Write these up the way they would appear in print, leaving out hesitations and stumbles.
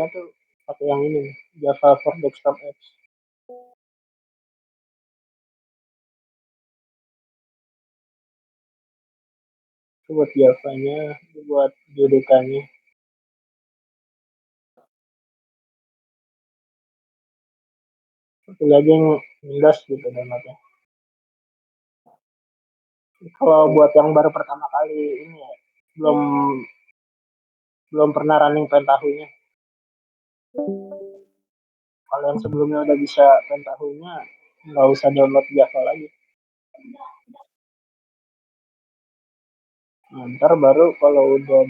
Java-nya tuh pakai yang ini, Java for Desktop Apps. Itu buat Java-nya, buat JDK-nya. Pilih aja yang Windows gitu downloadnya. Kalau buat yang baru pertama kali ini ya, belum belum pernah running Pentaho-nya. Kalau yang sebelumnya udah bisa Pentaho-nya, nggak usah download Java lagi. Nah, ntar baru kalau udah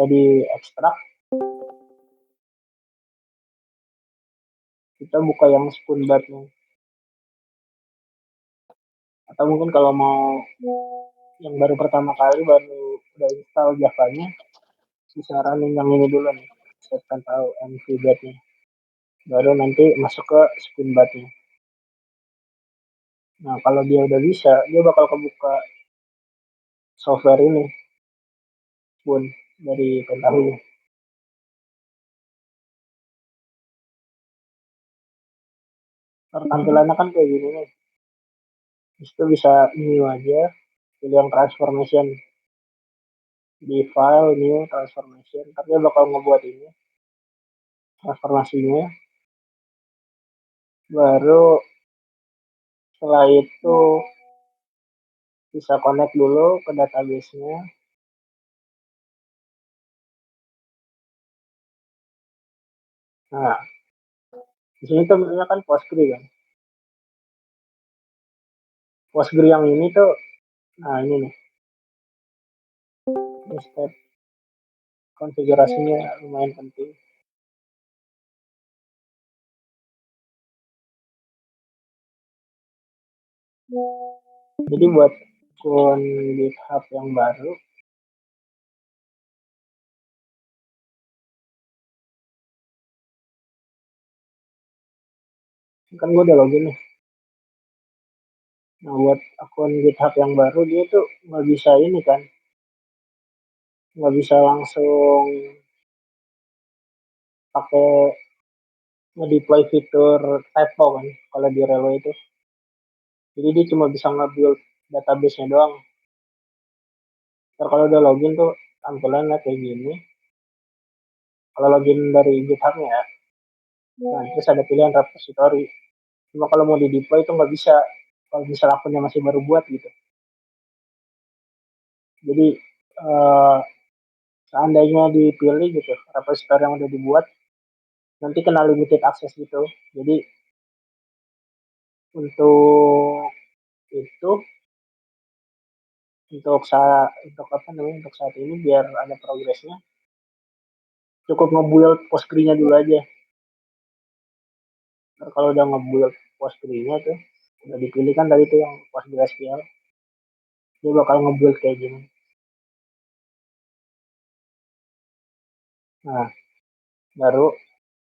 di ekstrak, kita buka yang Spoonbat-nya. Atau mungkin kalau mau yang baru pertama kali baru udah install Java-nya, bisa running yang ini dulu nih, set Pentaho NVBat-nya. Baru nanti masuk ke Spoonbat-nya. Nah, kalau dia udah bisa, dia bakal kebuka software ini, Spoon, dari Pentaho. Tampilannya kan kayak gini nih. Itu bisa new aja, pilih yang transformation di file new transformation. Tapi dia bakal ngebuat ini transformasinya. Baru setelah itu bisa connect dulu ke database-nya. Nah, di sini tuh misalnya kan Postgre kan. Postgre yang ini tuh, nah ini nih, ini step konfigurasinya lumayan penting. Jadi buat akun GitHub yang baru, kan gue udah login nih. Nah, buat akun GitHub yang baru, dia tuh nggak bisa ini kan, nggak bisa langsung pakai nge-deploy fitur typo kan, kalau di Relo itu. Jadi dia cuma bisa nge-build database-nya doang. Ntar kalau udah login tuh tampilannya kayak gini. Kalau login dari GitHub-nya ya, nah terus ada pilihan repository. Cuma kalau mau di deploy itu nggak bisa. Kalau misal akunnya masih baru buat gitu. Jadi eh, seandainya dipilih gitu repository yang udah dibuat, nanti kena limited access gitu. Jadi untuk itu untuk apa namanya untuk saat ini biar ada progresnya, cukup nge-build Postgre-nya dulu aja. Ntar kalau udah nge-build Postgre-nya tuh udah dipilih kan tadi tuh yang PostgreSQL, dia bakal nge-build kayak gini. Nah, baru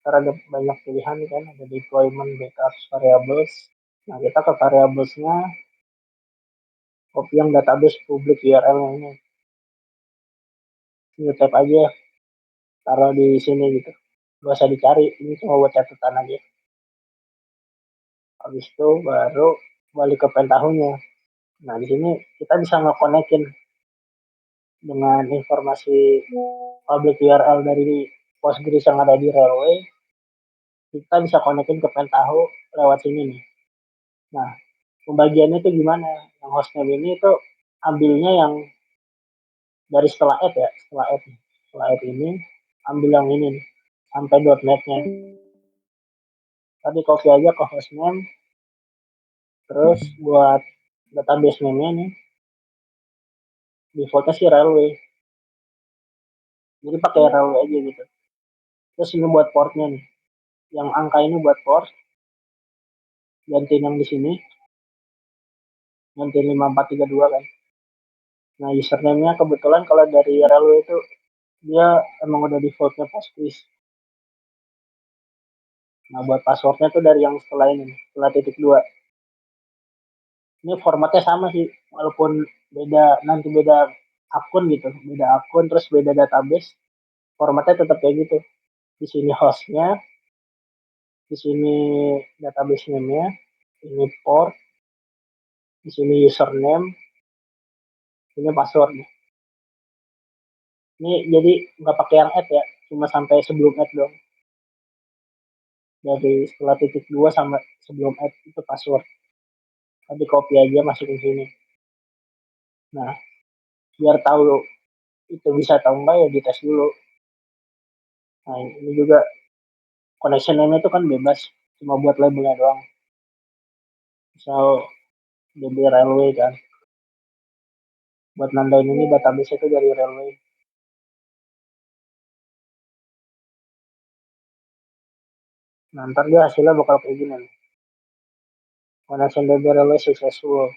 ntar ada banyak pilihan kan, ada deployment, backup, variables. Nah, kita ke variablesnya copy yang database public URL ini. Ini tap aja, taruh di sini gitu. Gak usah dicari, ini cuma buat catatan aja. Habis itu baru balik ke Pentaho-nya. Nah, di sini kita bisa nge-connectin dengan informasi public URL dari Postgres yang ada di Railway, kita bisa connectin ke Pentaho lewat sini nih. Nah, pembagiannya itu gimana? Yang hostname ini itu ambilnya yang dari setelah add ya, setelah add ini ambil yang ini nih, sampai .net-nya. Tadi copy aja ke hostname, terus buat database name-nya nih, defaultnya sih Railway. Jadi pakai Railway aja gitu. Terus ini buat portnya nih, yang angka ini buat port, gantiin yang di sini, gantiin 5432 kan. Nah, username-nya kebetulan kalau dari Railway itu dia emang udah defaultnya Postgres. Nah, buat passwordnya tuh dari yang setelah ini, setelah titik dua. Ini formatnya sama sih, walaupun beda, nanti beda akun gitu, beda akun terus beda database. formatnya tetap kayak gitu. Di sini hostnya, di sini database name-nya, ini port, di sini username, ini password. Ini jadi nggak pakai yang add ya, cuma sampai sebelum add dong. Dari setelah titik dua sama sebelum add itu password. Nanti copy aja masukin sini. Nah, biar tahu itu bisa atau enggak ya dites dulu. Nah, ini juga connection name itu kan bebas, cuma buat labelnya doang. Misal DB Railway kan, buat nandain ini database itu dari Railway. Nah, ntar dia hasilnya bakal kayak gini nih. Connection DB Railway successful.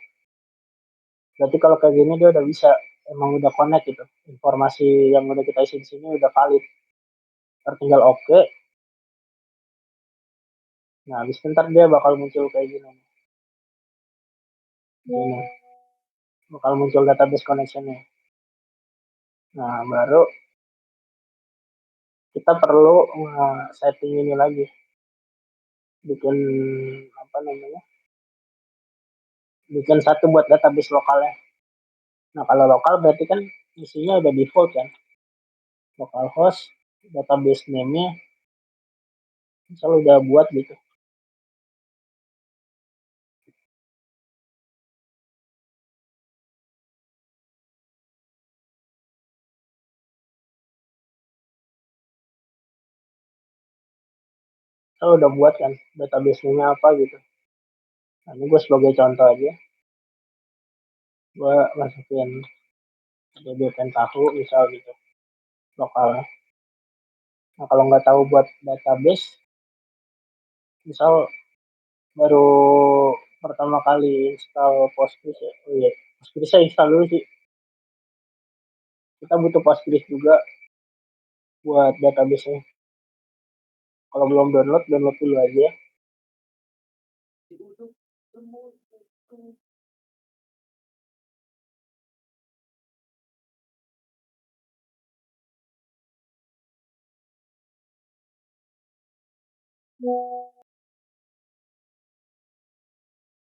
Berarti kalau kayak gini dia udah bisa, emang udah connect gitu. Informasi yang udah kita isi di sini udah valid. Tertinggal oke. Okay. Nah, habis itu ntar dia bakal muncul kayak gini. Ini bakal muncul database connectionnya. Nah, baru kita perlu setting ini lagi. Bikin apa namanya? Bikin satu buat database lokalnya. Nah, kalau lokal berarti kan isinya udah default kan. Localhost, database name-nya misal udah buat gitu. Misal udah buat kan database name-nya apa gitu. Nah, ini gue sebagai contoh aja. Gue masukin DB tahu misal gitu lokalnya. Nah, kalau nggak tahu buat database, misal baru pertama kali install Postgres ya. Oh iya, Postgres saya install dulu sih. Kita butuh Postgres juga buat database-nya. Kalau belum download, download dulu aja.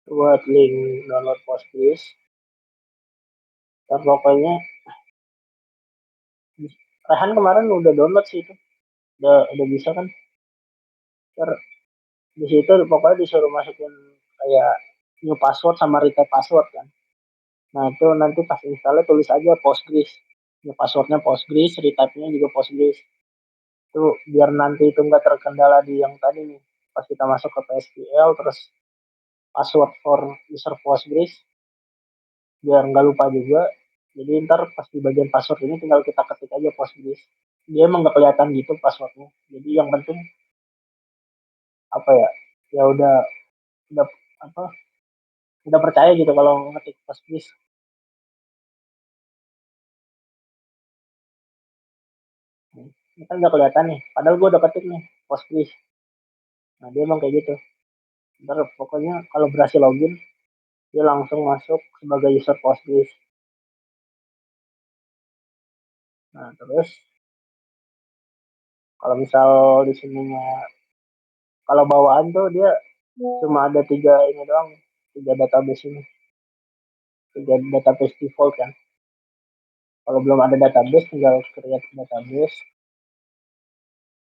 Buat link download Postgres. Dan pokoknya, Rehan kemarin udah download sih itu. Udah bisa kan. Ter, di situ pokoknya disuruh masukin kayak new password sama retype password kan. Nah itu nanti pas installnya tulis aja Postgres. New passwordnya Postgres, retype-nya juga Postgres. Itu biar nanti itu nggak terkendala di yang tadi nih. Pas kita masuk ke PSQL terus password for user Postgres biar nggak lupa juga. Jadi ntar pas di bagian password ini tinggal kita ketik aja Postgres. Dia emang nggak kelihatan gitu passwordnya. Jadi yang penting apa ya? Ya udah apa? Udah percaya gitu kalau ngetik Postgres. Ini kan nggak kelihatan nih. Padahal gue udah ketik nih Postgres. Nah dia emang kayak gitu. Ntar pokoknya kalau berhasil login dia langsung masuk sebagai user Postgres. Nah terus kalau misal di sininya kalau bawaan tuh dia cuma ada tiga ini doang, tiga database ini, tiga database default kan. Kalau belum ada database tinggal create database,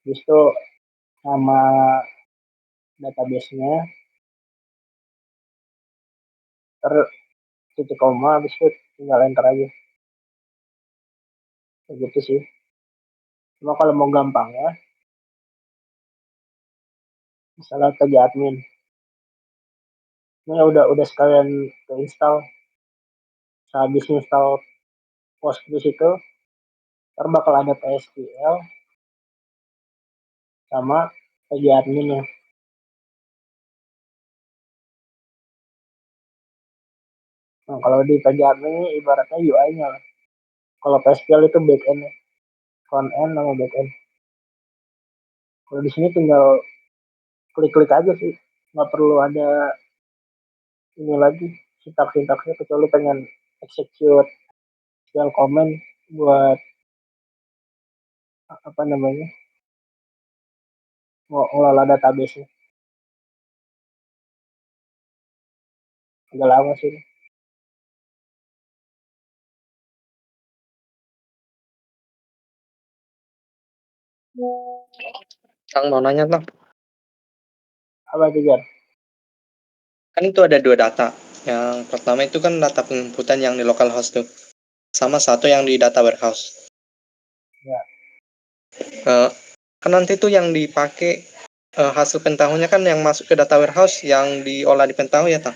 habis itu nama databasenya, ter titik koma, habis itu tinggal enter aja. Kayak gitu sih. Cuma kalau mau gampang ya, misalnya tag admin, ini udah sekalian keinstall. Sehabis install Postgres itu, ntar bakal ada PSQL sama tag admin ya. Nah, kalau di tag admin ini ibaratnya UI-nya lah. Kalau PSQL itu backend ya, front end sama back end. Kalau di sini tinggal klik-klik aja sih, nggak perlu ada ini lagi sintak-sintaknya kecuali pengen execute shell command buat apa namanya, mau ngelola database-nya. Agak lama sih. Kang mau nanya Bang, Apa tuh Jar? kan itu ada dua data. Yang pertama itu kan data penginputan yang di localhost tuh, sama satu yang di data warehouse. Ya, Eh, kan nanti tuh yang dipakai hasil pentahunya kan yang masuk ke data warehouse yang diolah di pentahu ya Tang?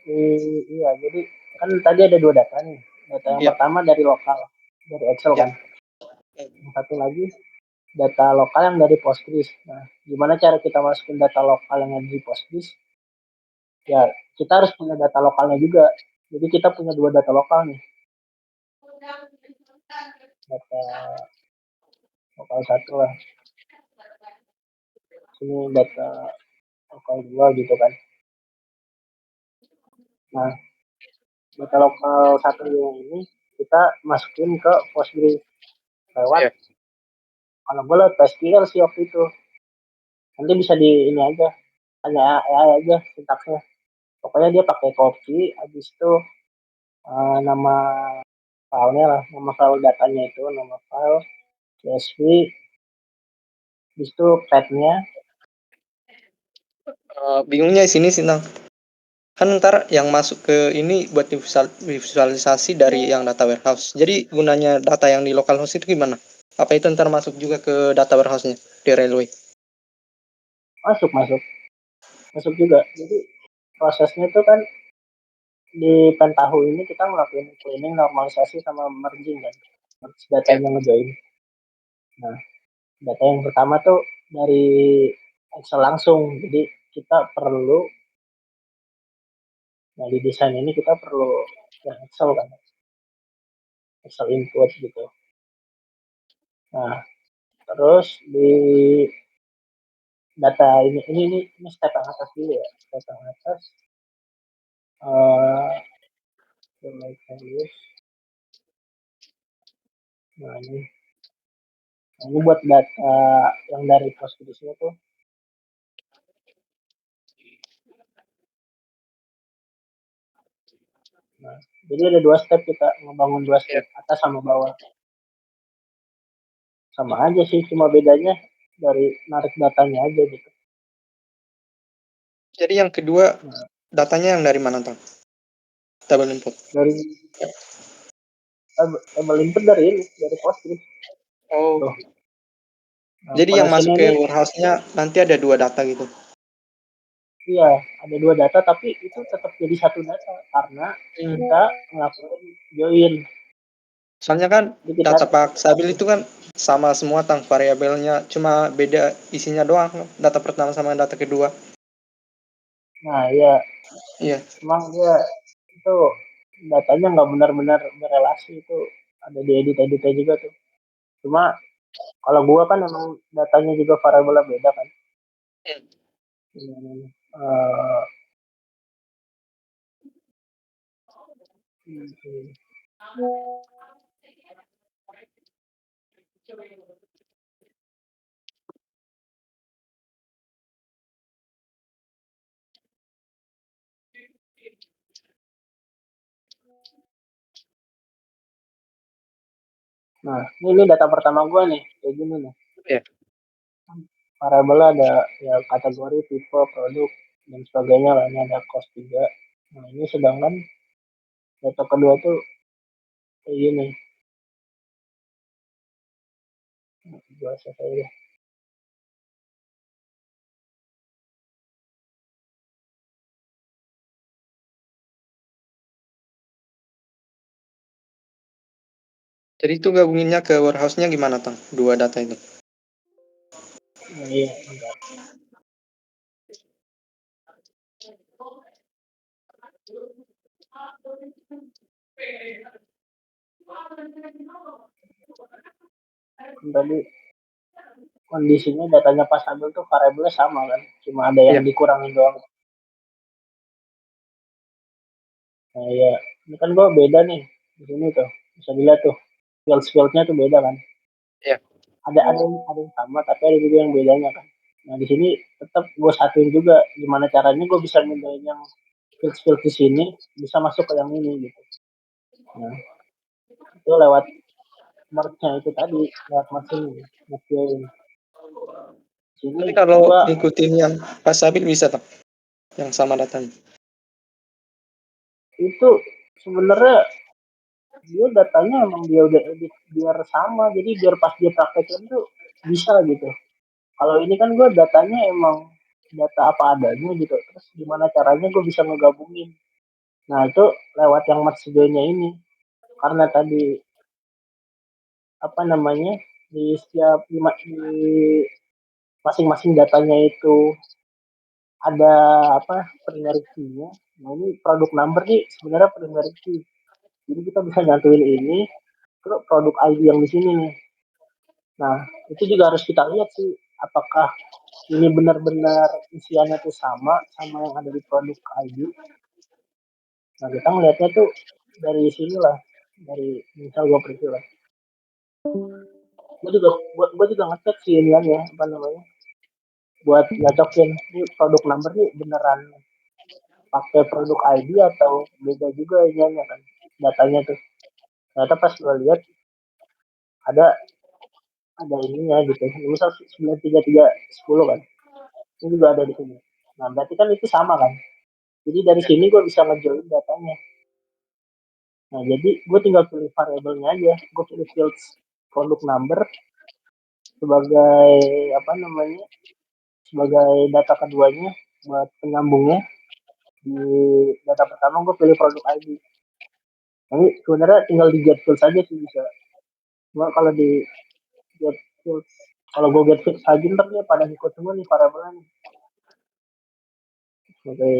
iya. Jadi kan tadi ada dua data nih. Data yang Iya. pertama dari lokal, dari Excel Ya. kan. Yang satu lagi data lokal yang dari Postgres. Nah, gimana cara kita masukin data lokal yang ada di Postgres? Ya, kita harus punya data lokalnya juga. Jadi kita punya dua data lokal nih. Data lokal satu lah. Sini data lokal dua gitu kan. Nah, data lokal satu yang ini kita masukin ke Postgres lewat, Iya. kalau gue lewat SQL sih waktu itu. Nanti bisa di ini aja, tanya AI aja sintaksnya. Pokoknya dia pakai copy, habis itu nama filenya lah, nama file datanya itu, nama file CSV, habis itu path-nya. Bingungnya di sini sih Tang. Kan ntar yang masuk ke ini buat visualisasi dari yang data warehouse. Jadi gunanya data yang di localhost itu gimana? Apa itu ntar masuk juga ke data warehouse-nya di Railway? Masuk, masuk, masuk juga. Jadi prosesnya itu kan di Pentaho ini kita ngelakuin cleaning, normalisasi, sama merging kan. Merge Ya. datanya ngejoin. Nah, data yang pertama tuh dari Excel langsung. Jadi kita perlu, nah di desain ini kita perlu yang Excel kan, Excel input gitu. Nah, terus di data ini step yang atas dulu ya. Step yang atas, eh nah ini buat data yang dari Postgres-nya tuh. Nah, jadi ada dua step, kita ngebangun dua Ya. step, atas sama bawah. Sama aja sih, cuma bedanya dari narik datanya aja gitu. Jadi yang kedua Nah, datanya yang dari mana Tang? Table input. dari table input dari ini, dari Postgres. Oh. Tuh. Nah, Jadi yang masuk koneksinya ke ini, warehouse-nya nanti ada dua data gitu. iya, ada dua data tapi itu tetap jadi satu data karena Hmm. kita ngelakuin join. Soalnya kan Jadi kita, data Pak Sabil itu kan sama semua Tang, variabelnya cuma beda isinya doang data pertama sama data kedua. nah ya, Iya. emang dia itu datanya nggak benar-benar berelasi, itu ada di edit-editnya juga tuh. Cuma kalau gua kan emang datanya juga variabelnya beda kan. Hmm, eh, hmm. Nah, ini data pertama gua nih, kayak gini nih. Iya. Variabelnya ada ya kategori, tipe, produk, dan sebagainya lah. Ini ada cost juga. Nah, ini sedangkan data kedua tuh kayak gini. Gua selesai. Jadi itu gabunginnya ke warehouse-nya gimana Tang? Dua data itu. Nah, iya, bentar. Tadi kondisinya datanya pas ambil tuh variabelnya sama kan, cuma ada yang Iya. dikurangin doang. Nah ya, ini kan gua beda nih di sini tuh, bisa dilihat tuh. field-fieldnya tuh beda kan. Iya. Ada yang sama tapi ada juga yang bedanya kan. Nah di sini tetap gue satuin juga gimana caranya gue bisa mindahin yang field di sini bisa masuk ke yang ini gitu. Nah itu lewat merge itu tadi, lewat merge ini, merge sini Tapi kalau gue ngikutin yang pas stabil bisa tuh, yang sama datanya. itu sebenarnya dia datanya emang dia udah edit biar sama jadi biar pas dia praktekin tuh bisa gitu. Kalau ini kan gue datanya emang data apa adanya gitu. Terus gimana caranya gue bisa ngegabungin. Nah itu lewat yang merge ini. Karena tadi apa namanya di setiap di masing-masing datanya itu ada apa primary key-nya. Nah ini produk number nih sebenarnya primary key. Jadi kita bisa nyatuin ini ke produk ID yang di sini nih. Nah itu juga harus kita lihat sih apakah ini benar-benar isiannya tuh sama sama yang ada di produk ID. Nah kita ngelihatnya tuh dari sini lah, dari misal gue pergi lah. Gue juga ngecek sih ini ya apa namanya buat nyocokin ini produk number nih beneran pakai produk ID atau beda juga ininya kan datanya tuh. Ternyata pas gue lihat ada ada ininya gitu. Misal 93310 kan. Ini juga ada di sini. Nah, berarti kan itu sama kan. Jadi dari sini gue bisa ngejoin datanya. Nah, jadi gue tinggal pilih variabelnya aja. Gue pilih fields produk number sebagai apa namanya? Sebagai data keduanya buat penyambungnya. Di data pertama gue pilih produk ID. Ini sebenarnya tinggal di get fields aja sih bisa. Cuma kalau di get fields kalau gue get fields aja ntar dia pada ikut semua nih variabelnya nih. Sebagai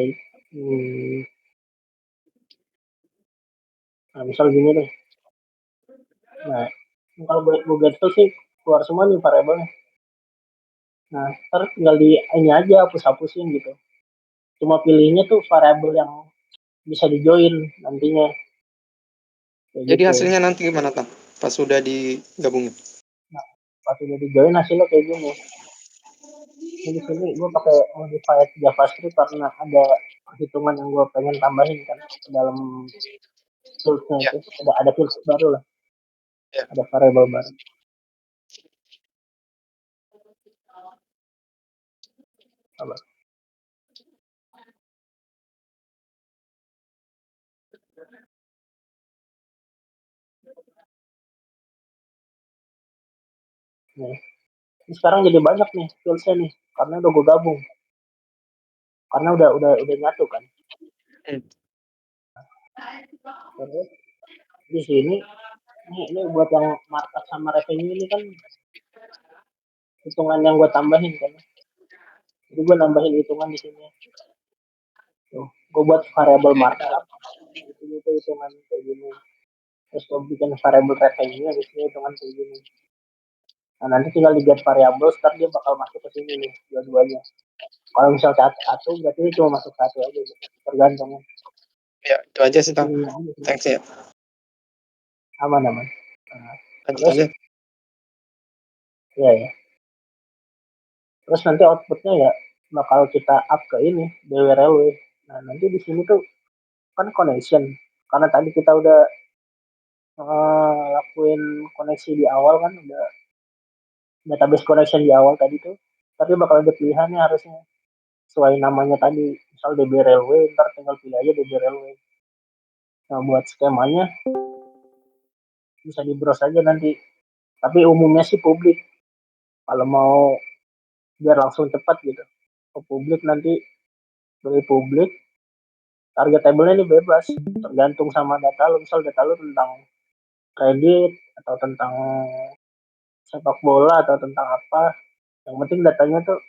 nah, misal gini deh. Nah, kalau gue get fields sih keluar semua nih variabelnya. Nah, ntar tinggal di ini aja hapus-hapusin gitu. Cuma pilihnya tuh variabel yang bisa di join nantinya kayak Jadi gitu. hasilnya nanti gimana tuh? Pas sudah digabungin. Nah, pas udah di join hasilnya kayak gini. Ini di sini gue pakai modified JavaScript karena ada perhitungan yang gue pengen tambahin kan ke dalam fields-nya Ya, itu. Ada fields baru lah, ya. ada variabel baru. Apa? Nih. Ini sekarang jadi banyak nih fields-nya nih karena udah gue gabung. Karena udah nyatu kan. Hmm. Terus di sini ini buat yang markup sama revenue ini kan hitungan yang gue tambahin kan. Jadi gue nambahin hitungan di sini. Tuh, gue buat variabel markup. Di sini tuh hitungan kayak gini. Terus gue bikin variabel revenue di sini hitungan kayak gini. Nah nanti tinggal di get variabel, ntar dia bakal masuk ke sini nih dua-duanya. Kalau misal satu berarti dia cuma masuk satu aja gitu. Tergantung Ya, itu aja sih, Tang. ininya aja sih. Thanks ya. Aman aman. Nah, Lanjut terus aja. ya ya. Terus nanti outputnya ya bakal kita up ke ini DWRW. Nah nanti di sini tuh kan connection. Karena tadi kita udah lakuin koneksi di awal kan udah database connection di awal tadi tuh. Tapi bakal ada pilihannya harusnya sesuai namanya tadi. Misal DB Railway, ntar tinggal pilih aja DB Railway. Nah buat skemanya bisa di browse aja nanti. Tapi umumnya sih publik. Kalau mau biar langsung cepat gitu. Ke publik nanti beri publik. Target table-nya ini bebas. Tergantung sama data lu. Misal data lu tentang kredit atau tentang sepak bola atau tentang apa. Yang penting datanya tuh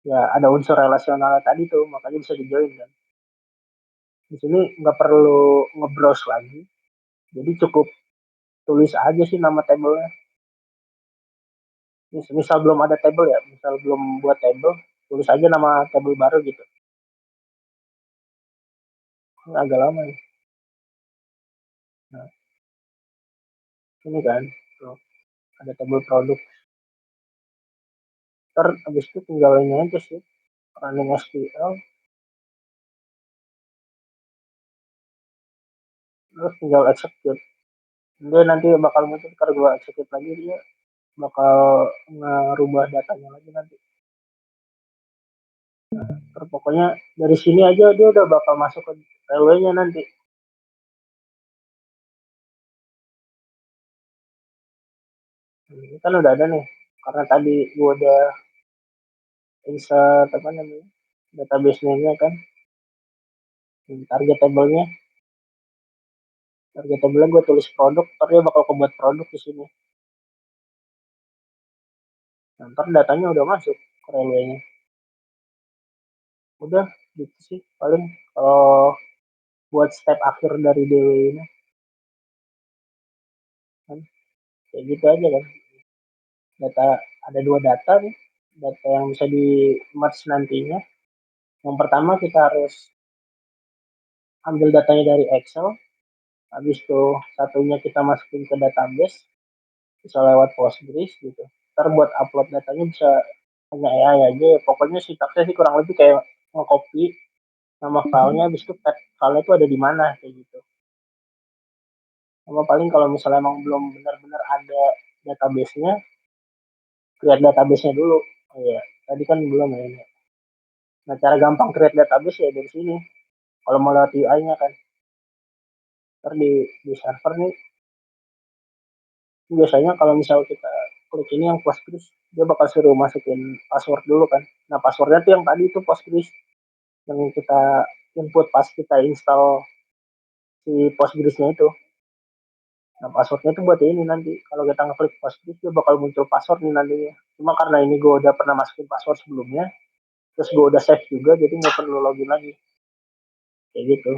ya ada unsur relasional tadi tuh. Makanya bisa di join kan. Di sini nggak perlu nge-browse lagi. Jadi cukup tulis aja sih nama table-nya. Misal belum ada table ya, misal belum buat table, tulis aja nama table baru gitu. Ini agak lama ya. Nah, ini kan, tuh, ada tabel produk. Ntar habis itu tinggal ini aja sih, running SQL, terus tinggal execute. Dia nanti bakal muncul, ntar gua execute lagi, dia bakal ngerubah datanya lagi nanti. Ntar pokoknya dari sini aja dia udah bakal masuk ke railway-nya nanti. Ini kan udah ada nih, karena tadi gua udah insert apa namanya, database name-nya kan, target table-nya. Target table gue tulis produk, ntar dia bakal kebuat produk di sini. Nah, ntar datanya udah masuk ke railway-nya. Udah gitu sih paling kalau buat step akhir dari DW ini kan, kayak gitu aja kan. Data, ada dua data nih, data yang bisa di merge nantinya. Yang pertama kita harus ambil datanya dari Excel, habis itu satunya kita masukin ke database, bisa lewat Postgres gitu. Ntar buat upload datanya bisa hanya AI aja, pokoknya sintaksnya sih kurang lebih kayak nge-copy nama filenya, habis itu pet filenya itu ada di mana kayak gitu. Sama paling kalau misalnya emang belum benar-benar ada database-nya, create database-nya dulu. Oh iya, tadi kan belum ya ini. Nah, cara gampang create database ya dari sini. Kalau mau lewat UI-nya kan, ntar di server nih, biasanya kalau misal kita klik ini yang Postgres, dia bakal suruh masukin password dulu kan. Nah, passwordnya tuh yang tadi itu Postgres, yang kita input pas kita install si Postgres-nya itu. Nah, passwordnya itu buat ini nanti. Kalau kita ngeklik Postgres, dia bakal muncul password nih nantinya. Cuma karena ini gue udah pernah masukin password sebelumnya, terus gue udah save juga, jadi nggak perlu login lagi. Kayak gitu.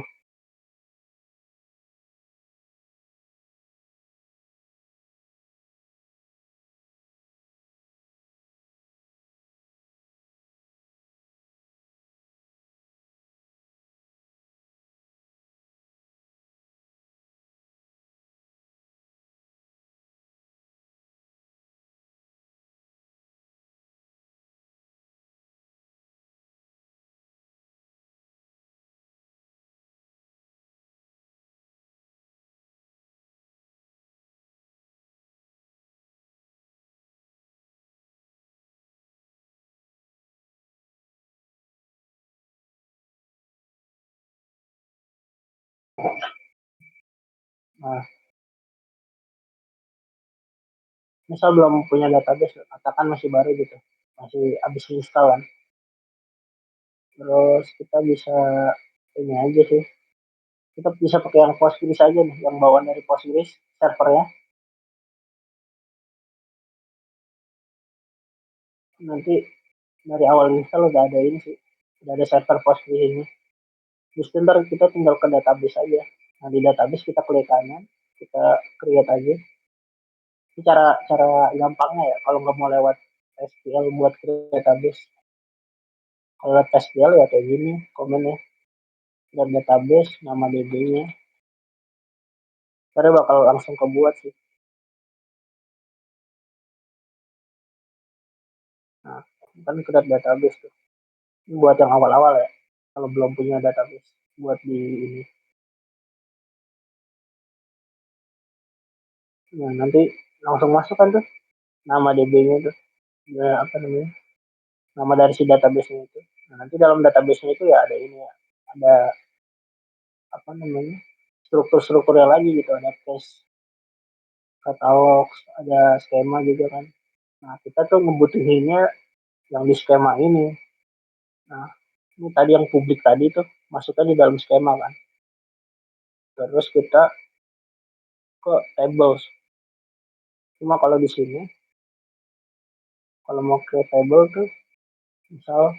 Nah, misal belum punya database, katakan masih baru gitu, masih habis install kan. Terus kita bisa ini aja sih. Kita bisa pakai yang Postgres aja nih, yang bawaan dari Postgres servernya. Nanti dari awal install udah ada ini sih, udah ada server Postgres ini. Terus ntar kita tinggal ke database aja. Nah, di database kita klik kanan, kita create aja. Ini cara cara gampangnya ya, kalau nggak mau lewat SQL buat create database. Kalau lewat SQL ya kayak gini komennya, dan database, nama DB-nya. Karena bakal langsung kebuat sih. Nah, kan create database tuh. Ini buat yang awal-awal ya, kalau belum punya database. Buat di ini. Nah, nanti langsung masuk kan tuh nama DB-nya tuh. Ya, apa namanya? Nama dari si database-nya itu. Nah, nanti dalam database-nya itu ya ada ini ya. Ada apa namanya? Struktur-strukturnya lagi gitu, ada case, katalog, ada skema juga kan. Nah, kita tuh ngebutuhinnya yang di skema ini. Nah, ini tadi yang publik tadi tuh masuknya di dalam skema kan. Terus kita ke tables. Cuma kalau di sini, kalau mau ke table tuh, misal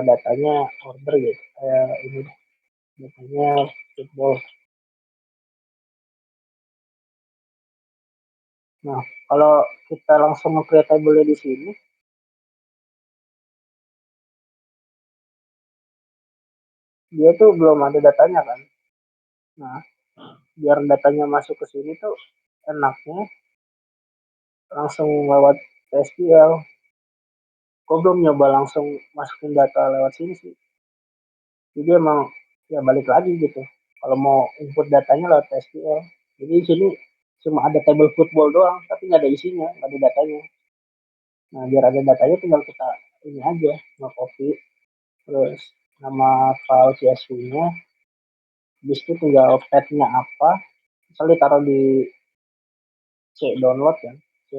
datanya order gitu, kayak ini datanya football. Nah, kalau kita langsung nge-create table di sini, dia tuh belum ada datanya kan. Nah, biar datanya masuk ke sini tuh enaknya langsung lewat SQL. Gue belum nyoba langsung masukin data lewat sini sih. Jadi emang ya balik lagi gitu. Kalau mau input datanya lewat SQL. Jadi di sini cuma ada table football doang, tapi nggak ada isinya, nggak ada datanya. Nah biar ada datanya tinggal kita ini aja, nge-copy, terus nama file CSV-nya, habis itu tinggal path-nya apa, misalnya taruh di C download kan, C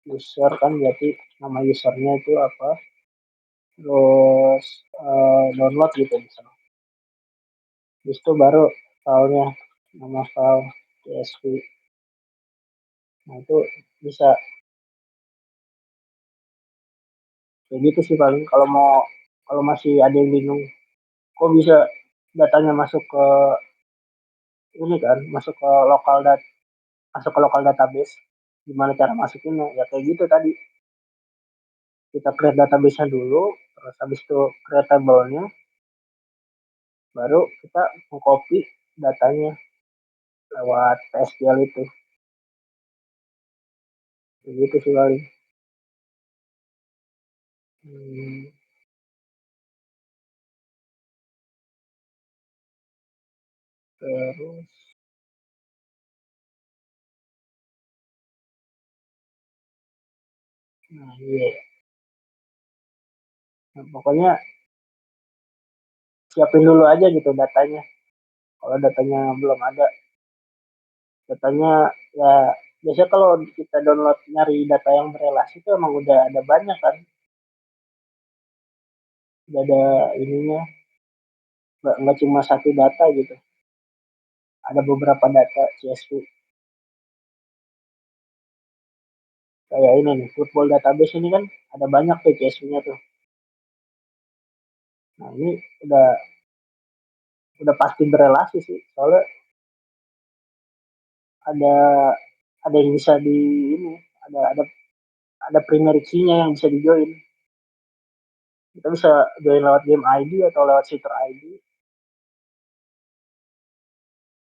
user kan berarti nama usernya itu apa, terus download gitu misalnya. Habis itu baru filenya, nama file CSV. Nah itu bisa kayak gitu sih paling kalau masih ada yang bingung kok bisa datanya masuk ke ini kan masuk ke lokal database, gimana cara masukinnya ya kayak gitu tadi, kita create database-nya dulu, terus habis itu create table-nya, baru kita mengcopy datanya lewat SQL itu. Kayak gitu sih paling. Hmm, terus nah iya, nah, pokoknya siapin dulu aja gitu datanya. Kalau datanya belum ada, datanya ya biasanya kalau kita download nyari data yang berelasi itu emang udah ada banyak kan, udah ada ininya, nggak cuma satu data gitu, ada beberapa data CSV. Kayak ini nih, football database ini kan ada banyak tuh CSV-nya tuh. Nah ini udah udah pasti berelasi sih, soalnya ada ada yang bisa di ini, ada primary key-nya yang bisa di join. Kita bisa join lewat game ID atau lewat sitter ID.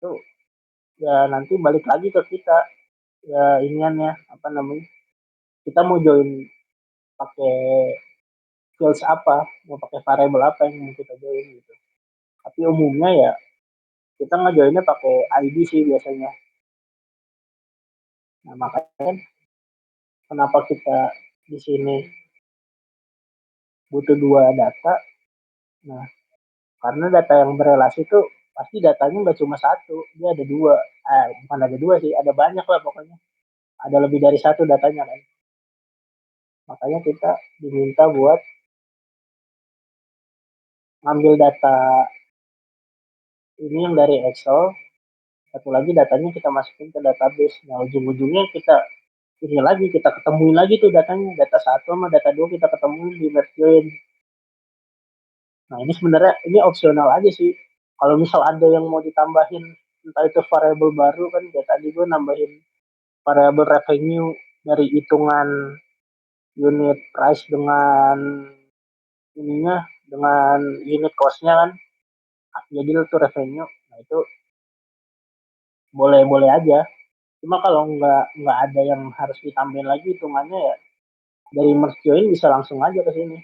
Tuh ya nanti balik lagi ke kita, ya iniannya apa namanya, kita mau join pakai fields apa, mau pakai variable apa yang mau kita join gitu. Tapi umumnya ya kita nggak joinnya pakai ID sih biasanya. Nah makanya kan kenapa kita di sini butuh dua data. Nah karena data yang berelasi itu pasti datanya nggak cuma satu, dia ada dua. Bukan ada dua sih, ada banyak lah pokoknya. Ada lebih dari satu datanya kan. Makanya kita diminta buat ngambil data ini yang dari Excel, satu lagi datanya kita masukin ke database. Nah ujung-ujungnya kita ini lagi, kita ketemuin lagi tuh datanya, data satu sama data dua kita ketemuin di mergein. Nah ini sebenarnya ini opsional aja sih. Kalau misal ada yang mau ditambahin, entah itu variable baru kan, kayak tadi gue nambahin variable revenue dari hitungan unit price dengan ininya, dengan unit costnya kan, jadi itu revenue. Nah itu boleh boleh aja. Cuma kalau nggak ada yang harus ditambahin lagi hitungannya ya dari merge join bisa langsung aja ke sini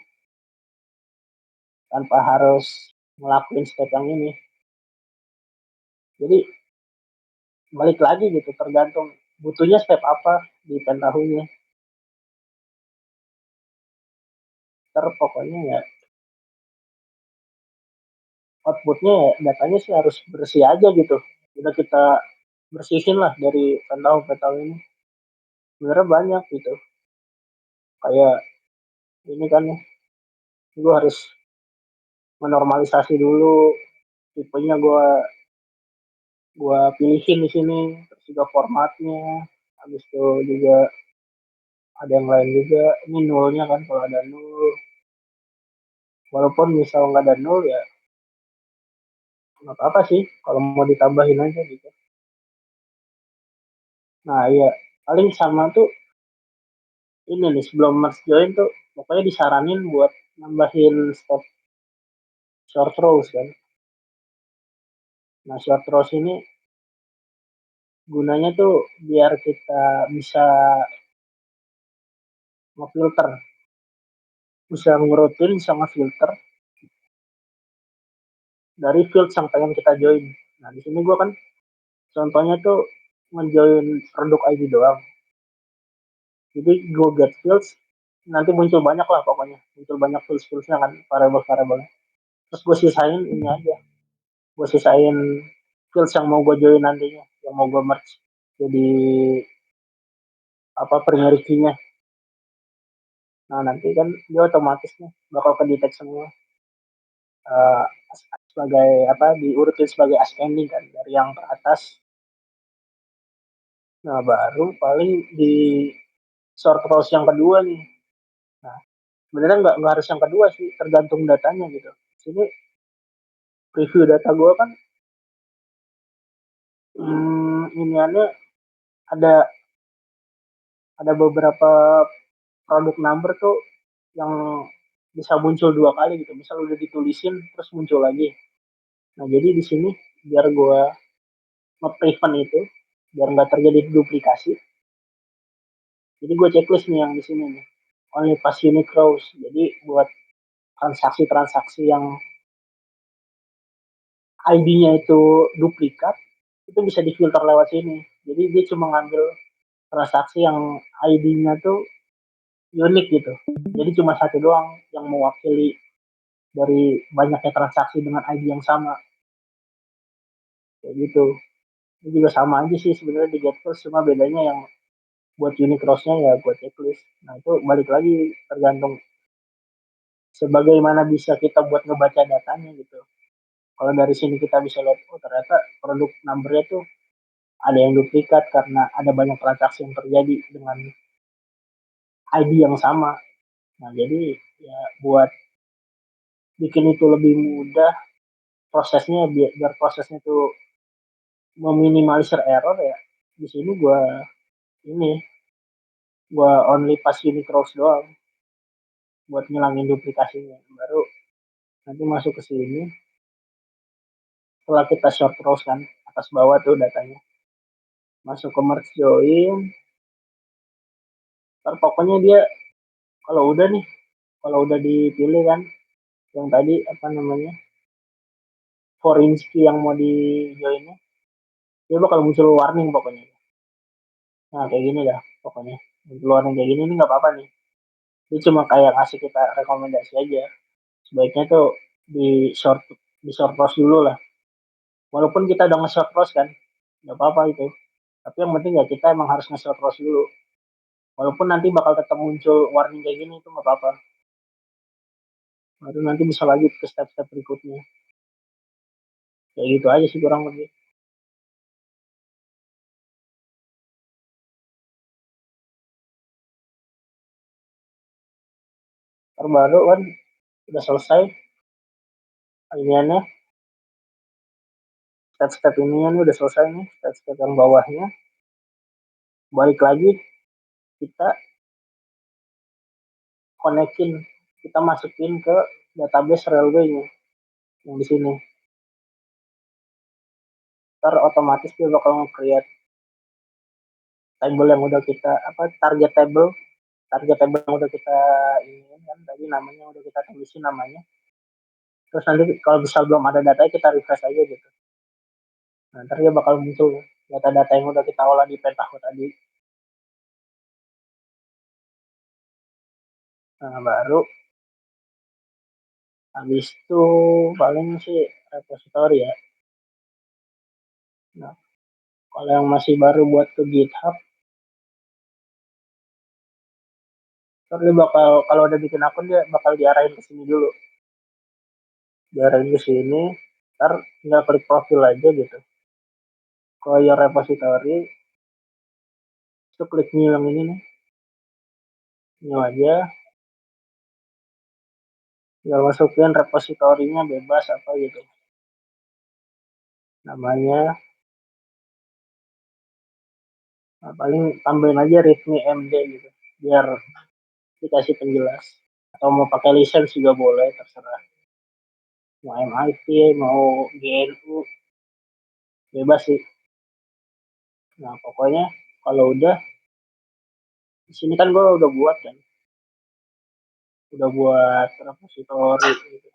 tanpa harus ngelakuin step yang ini. Jadi balik lagi gitu, tergantung butuhnya step apa di pentahunnya. Pokoknya ya outputnya ya datanya sih harus bersih aja gitu. Udah kita bersihin lah dari pentahun ini. Sebenarnya banyak gitu. Kayak ini kan ya, gue harus menormalisasi dulu tipenya, gue pilihin di sini, terus juga formatnya, habis itu juga ada yang lain juga, ini nolnya kan, kalau ada nol, walaupun misal nggak ada nol ya nggak apa-apa sih kalau mau ditambahin aja gitu. Nah iya paling sama tuh ini nih, sebelum merge join tuh pokoknya disaranin buat nambahin step short rows kan. Nah, short rows ini gunanya tuh biar kita bisa ngefilter, bisa ngurutin, bisa ngefilter dari field yang pengen kita join. Nah, di sini gue kan contohnya tuh ngejoin produk ID doang. Jadi gue get fields, nanti muncul banyak lah pokoknya. Muncul banyak fields-fieldsnya kan, variable-variable. Terus gue sisain ini aja. Gue sisain fields yang mau gue join nantinya, yang mau gue merge. Jadi apa primary key-nya. Nah, nanti kan dia otomatis nih bakal kedetek semua. Uh, sebagai apa diurutin sebagai ascending kan dari yang ke atas. Nah, baru paling di short rows yang kedua nih. Nah, sebenarnya nggak harus yang kedua sih, tergantung datanya gitu. Sini preview data gue kan iniannya ada beberapa produk number tuh yang bisa muncul dua kali gitu. Misal udah ditulisin terus muncul lagi. Nah, jadi di sini biar gue nge-prevent itu, biar nggak terjadi duplikasi. Jadi gue checklist nih yang di sini nih. Only pass unique rows. Jadi buat transaksi-transaksi yang ID-nya itu duplikat, itu bisa difilter lewat sini. Jadi dia cuma ngambil transaksi yang ID-nya tuh unik gitu. Jadi cuma satu doang yang mewakili dari banyaknya transaksi dengan ID yang sama. Kayak gitu. Ini juga sama aja sih sebenarnya di GetFirst, cuma bedanya yang buat unique rows-nya ya buat checklist. Nah, itu balik lagi tergantung sebagaimana bisa kita buat ngebaca datanya gitu. Kalau dari sini kita bisa lihat, oh ternyata produk numbernya tuh ada yang duplikat karena ada banyak transaksi yang terjadi dengan ID yang sama. Nah, jadi ya buat bikin itu lebih mudah prosesnya, biar prosesnya tuh meminimalisir error ya. Di sini ini gua only pas unique rows doang buat ngilangin duplikasinya. Baru nanti masuk ke sini setelah kita short rows kan atas bawah tuh datanya. Masuk ke merge join. Pokoknya dia kalau udah nih, kalau udah dipilih kan yang tadi apa namanya foreign key yang mau di joinnya, dia bakal muncul warning pokoknya. Nah, kayak gini dah pokoknya. Muncul warning kayak gini nih nggak apa-apa nih. Ini cuma kayak ngasih kita rekomendasi aja. Sebaiknya tuh di short di short post dulu lah. Walaupun kita udah nge-short post kan, nggak apa-apa itu. Tapi yang penting ya kita emang harus nge-short post dulu. Walaupun nanti bakal tetap muncul warning kayak gini itu nggak apa-apa. Baru nanti bisa lagi ke step-step berikutnya. Kayak gitu aja sih kurang lebih. Terbaru kan udah selesai iniannya, step-step ini kan udah selesai nih, step-step yang bawahnya. Balik lagi kita konekin, kita masukin ke database railway-nya yang di sini. Ntar otomatis dia bakal nge-create table yang udah kita apa target table yang udah kita ini kan tadi namanya udah kita tulisin namanya. Terus nanti kalau bisa belum ada data kita refresh aja gitu. Nah, ntar dia bakal muncul data-data yang udah kita olah di Pentaho tadi. Nah, baru habis itu paling sih repository ya. Nah, kalau yang masih baru buat ke GitHub, ntar dia bakal kalau udah bikin akun dia bakal diarahin ke sini dulu. Diarahin ke sini, ntar tinggal klik profil aja gitu. Ke your repository, itu klik new yang ini nih. New aja, tinggal masukin repositorinya bebas apa gitu. Namanya, nah, paling tambahin aja readme md gitu. Biar dikasih penjelas. Atau mau pakai license juga boleh, terserah. Mau MIT, mau GNU, bebas sih. Nah pokoknya kalau udah di sini kan gue udah buat kan, udah buat repository gitu.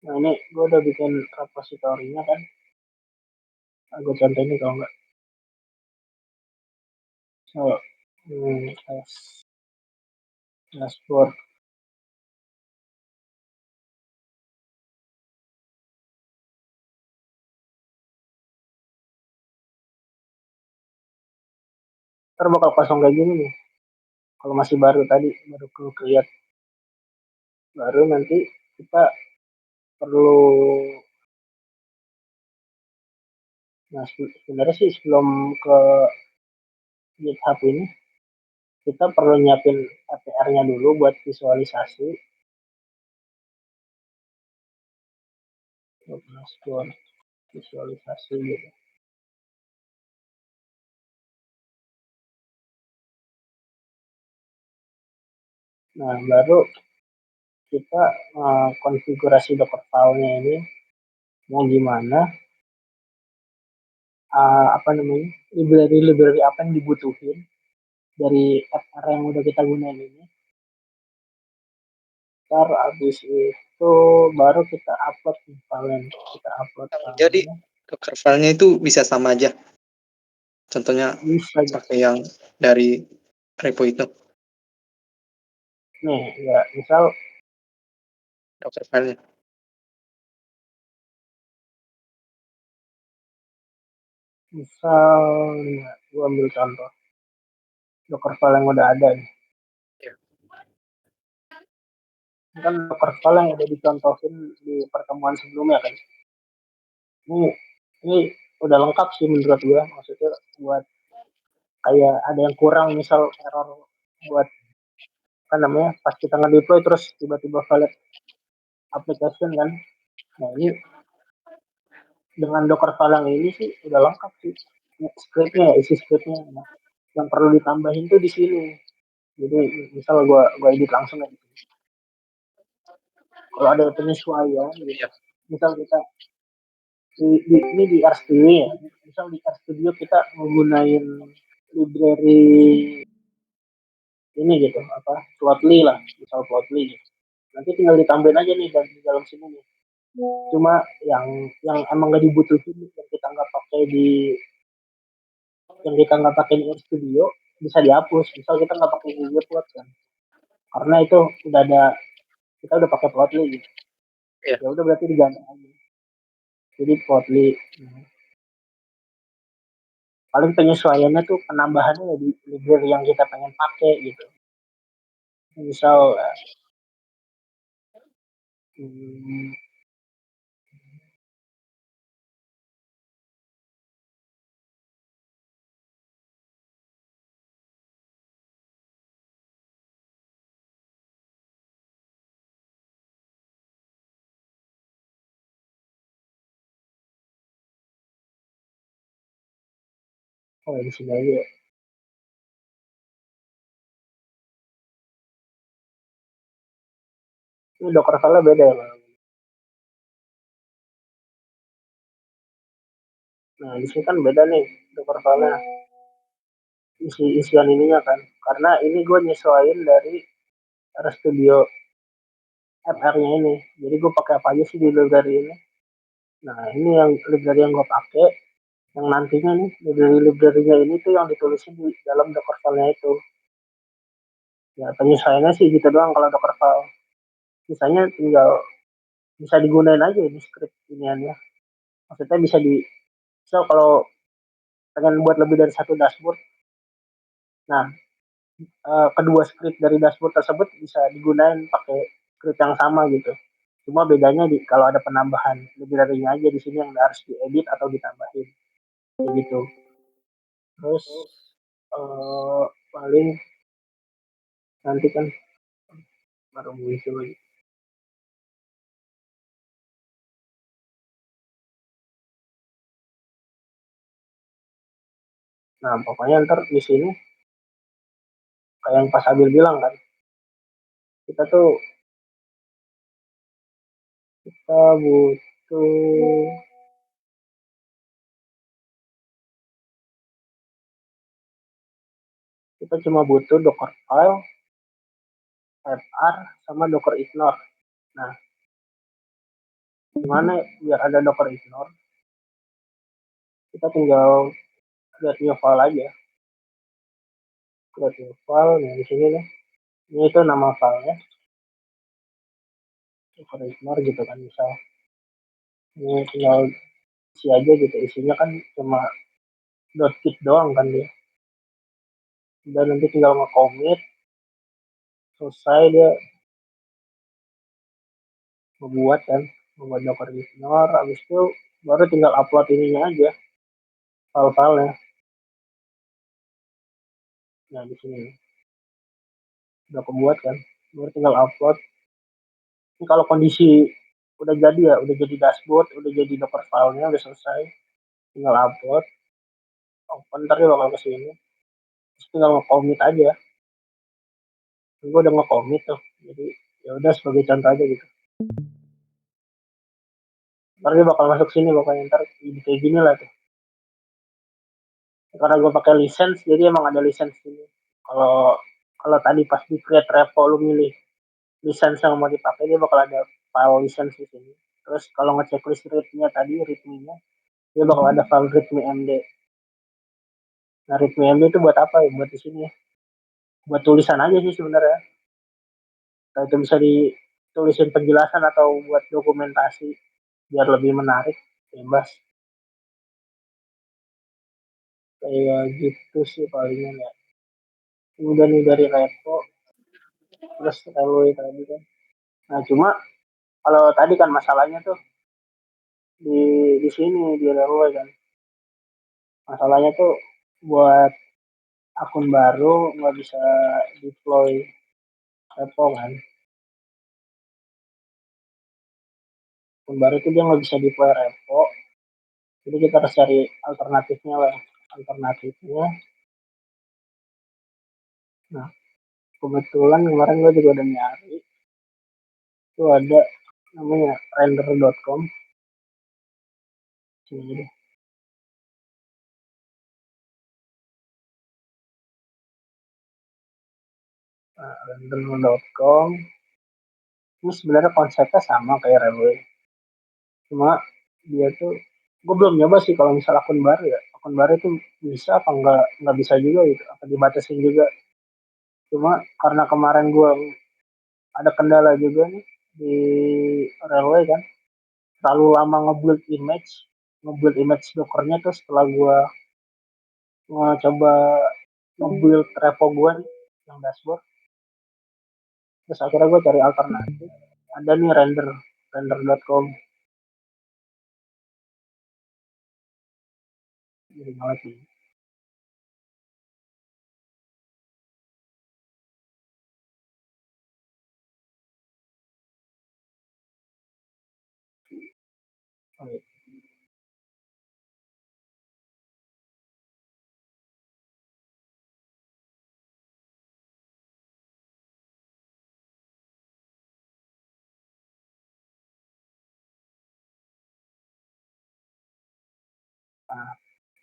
Nah ini gue udah bikin repositorinya kan, gue contohin nih kalau nggak. So, as dashboard. Ntar bakal kosong kayak gini nih. Kalau masih baru tadi, baru create. Baru nanti kita perlu, nah sebenarnya sih sebelum ke GitHub ini, kita perlu nyiapin APR-nya dulu buat visualisasi. Dashboard, visualisasi gitu. Nah, baru kita konfigurasi Docker file-nya ini mau gimana, apa namanya, library apa yang dibutuhin dari APR yang udah kita gunain ini. Ntar abis itu baru kita upload file, kita upload Jadi filenya. Docker file-nya itu bisa sama aja. Contohnya Bisa gitu. pakai yang dari repo itu, Nih ya misal Docker file-nya. misalnya gua ambil contoh Docker file yang udah ada nih. Ya. Kan Docker file yang udah dicontohin di pertemuan sebelumnya kan. Ini udah lengkap sih menurut gua, maksudnya buat kayak ada yang kurang, misal error buat apa namanya pas kita nge-deploy terus tiba-tiba valid application kan. Nah ini dengan Docker file yang ini sih udah lengkap sih, scriptnya, isi scriptnya. Nah, yang perlu ditambahin tuh di sini. Jadi misal gua edit langsung aja. Kalau ada penyesuaian gitu, Iya. misal kita ini di RStudio ya, misal di RStudio kita menggunakan library ini gitu, apa Plotly lah, misal Plotly gitu. Nanti tinggal ditambahin aja nih di dalam sini nih. Cuma yang emang gak dibutuhin, yang kita nggak pakai di, yang kita nggak pakai di RStudio bisa dihapus. Misal kita nggak pakai Google Plot kan, karena itu udah ada, kita udah pakai Plotly gitu. Iya. Ya udah berarti diganti aja. Jadi Plotly. Paling penyesuaiannya tuh penambahannya ya di library yang kita pengen pakai gitu. Misal hmm, oh di sini aja. Ini Docker file beda ya. Nah di sini kan beda nih Docker file. isian ininya kan, karena ini gue nyesuaiin dari RStudio FR-nya ini. Jadi gue pakai apa aja sih di library ini. Nah ini yang library yang gue pakai, yang nantinya nih library-nya ini tuh yang ditulisin di dalam Docker file-nya itu. Ya penyesuaiannya sih gitu doang kalau Docker file. Misalnya tinggal bisa digunain aja ini script iniannya. Maksudnya bisa di, so kalau pengen buat lebih dari satu dashboard, nah kedua script dari dashboard tersebut bisa digunain pakai script yang sama gitu. Cuma bedanya di kalau ada penambahan library-nya aja di sini yang harus diedit atau ditambahin kayak gitu. Terus eh, paling nanti kan baru muncul lagi. Nah pokoknya ntar di sini kayak yang Pak Sabil bilang kan, kita tuh kita butuh kita cuma butuh Docker file, FR, sama Docker ignore. Nah gimana biar ada Docker ignore? Kita tinggal create new file aja. Create new file, nah di sini nih. Ini itu nama filenya, Docker ignore gitu kan misal. Ini tinggal isi aja gitu, isinya kan cuma .git doang kan dia. Dan nanti tinggal nge-commit, selesai dia membuat kan, membuat Docker ignore, habis itu baru tinggal upload ininya aja, file-filenya. Nah di sini udah kebuat kan, baru tinggal upload. Ini kalau kondisi udah jadi ya, udah jadi dashboard, udah jadi Docker filenya, udah selesai, tinggal upload, open, ntar dia bakal kesini, terus tinggal nge-commit aja. Gue udah nge-commit tuh, jadi ya udah sebagai contoh aja gitu. Ntar dia bakal masuk sini pokoknya, ntar kayak gini lah tuh. Karena gue pakai license, jadi emang ada license ini. Kalau kalau tadi pas di create repo lu milih license yang mau dipakai, dia bakal ada file license di sini. Terus kalau ngecek list read-nya tadi, readme-nya, dia bakal ada file readme md. Nah readme md itu buat apa ya? Buat di sini ya. Buat tulisan aja sih sebenarnya. Nah, itu bisa ditulisin penjelasan atau buat dokumentasi biar lebih menarik, bebas. Kayak gitu sih palingan ya. Udah nih dari repo, terus railway tadi kan. Nah cuma kalau tadi kan masalahnya tuh di sini di railway kan. Masalahnya tuh buat akun baru nggak bisa deploy repo kan. Akun baru tuh dia nggak bisa deploy repo. Jadi kita harus cari alternatifnya lah. Alternatifnya. Nah kebetulan kemarin gue juga udah nyari. Itu ada namanya render.com. Sini deh. Nah, render.com. Ini sebenarnya konsepnya sama kayak Railway. Cuma dia tuh gue belum nyoba sih kalau misal akun baru ya. Akun baru itu bisa apa nggak bisa juga gitu. Apa dibatasin juga. Cuma karena kemarin gue ada kendala juga nih di Railway kan. Terlalu lama ngebuild image dockernya tuh setelah gue coba ngebuild repo gue nih yang dashboard. Terus akhirnya gue cari alternatif. Ada nih render.com. Jadi banget sih. Oke. Nah,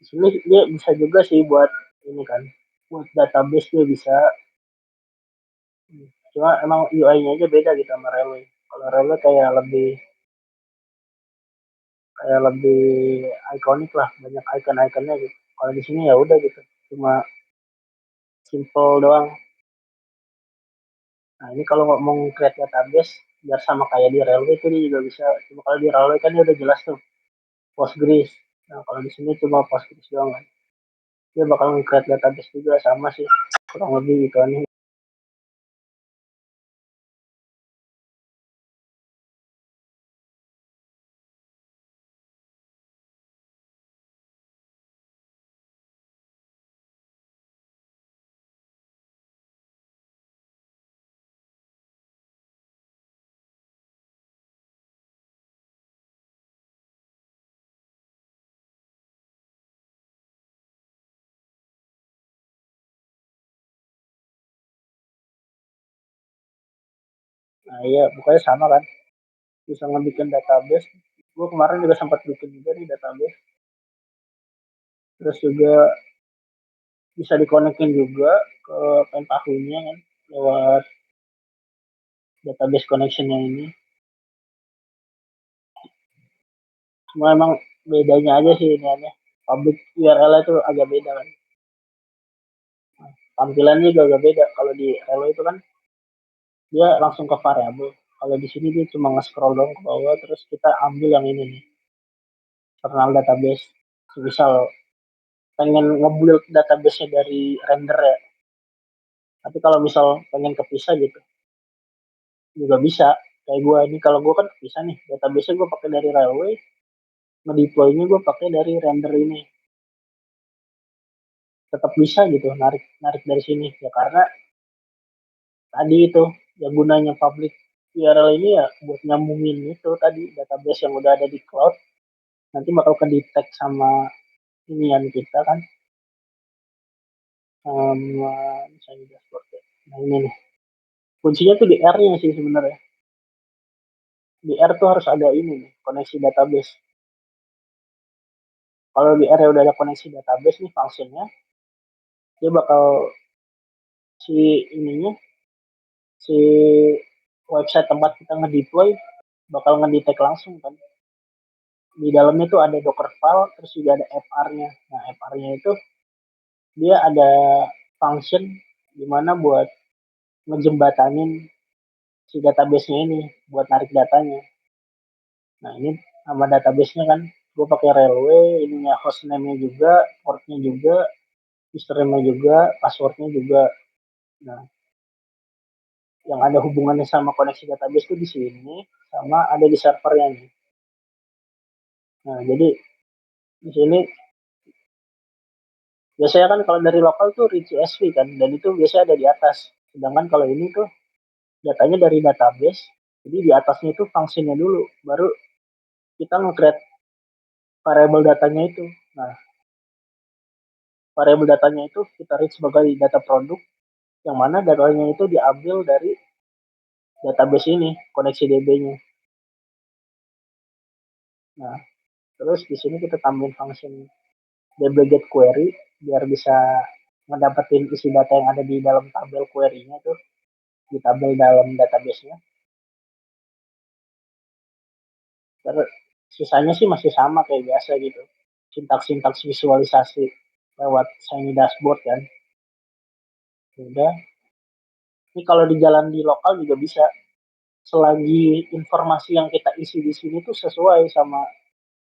di sini dia bisa juga sih buat ini kan. buat database juga bisa. Cuma emang UI-nya aja beda gitu sama Railway. Kalau Railway kayak lebih ikonik lah, banyak icon-iconnya gitu. Kalau di sini ya udah gitu, cuma simple doang. Nah ini kalau nggak mau create database biar sama kayak di Railway itu dia juga bisa. Cuma kalau di Railway kan dia udah jelas tuh Postgres. Nah kalau di sini cuma Postgres doang kan. Dia bakal nge-create database juga sama sih, kurang lebih gitu nih. Nah iya, pokoknya sama kan. Bisa ngebikin database. Gue kemarin juga sempat bikin juga nih database. Terus juga bisa dikonekin juga ke Pentaho-nya kan lewat database connection-nya ini. Cuma emang bedanya aja sih ini aja. Public URL itu agak beda kan. Tampilannya juga agak beda. Kalau di Relo itu kan dia langsung ke variabel. Kalau di sini dia cuma nge-scroll dong ke bawah terus kita ambil yang ini nih, internal database. Misal pengen nge-build database-nya dari render ya. Tapi kalau misal pengen kepisah gitu juga bisa. Kayak gue ini kalau gue kan kepisah nih, database-nya gue pakai dari Railway, ngedeploy-nya gue pakai dari render ini. Tetap bisa gitu narik narik dari sini ya karena tadi itu ya gunanya public URL ini ya buat nyambungin itu tadi database yang udah ada di cloud nanti bakal ke detect sama inian kita kan misalnya dashboard ya. Nah ini nih kuncinya tuh di R-nya sih sebenarnya. Di R tuh harus ada ini nih koneksi database. Kalau di R ya udah ada koneksi database nih fungsinya, dia bakal si ininya si website tempat kita ngedeploy bakal ngedetect langsung kan. Di dalamnya tuh ada Docker file, terus juga ada FR-nya. Nah, FR-nya itu dia ada function di mana buat ngejembatanin si database-nya ini buat narik datanya. Nah, ini nama database-nya kan gue pakai Railway, ininya hostname-nya juga, portnya juga, username-nya juga, password-nya juga. Nah, yang ada hubungannya sama koneksi database itu di sini, sama ada di servernya nih. Nah, jadi di sini biasanya kan kalau dari lokal tuh reach SV kan, dan itu biasanya ada di atas. Sedangkan kalau ini tuh datanya dari database, jadi di atasnya itu fungsinya dulu, baru kita nge-create variable datanya itu. Nah, variable datanya itu kita read sebagai data produk, yang mana datanya itu diambil dari database ini, koneksi DB-nya. Nah, terus di sini kita tambahin function db-get query, biar bisa ngedapetin isi data yang ada di dalam tabel query-nya tuh, di tabel dalam database-nya. Terus sisanya sih masih sama kayak biasa gitu. Sintaks-sintaks visualisasi lewat Shiny Dashboard kan. Udah. Ini kalau di jalan di lokal juga bisa. Selagi informasi yang kita isi di sini tuh sesuai sama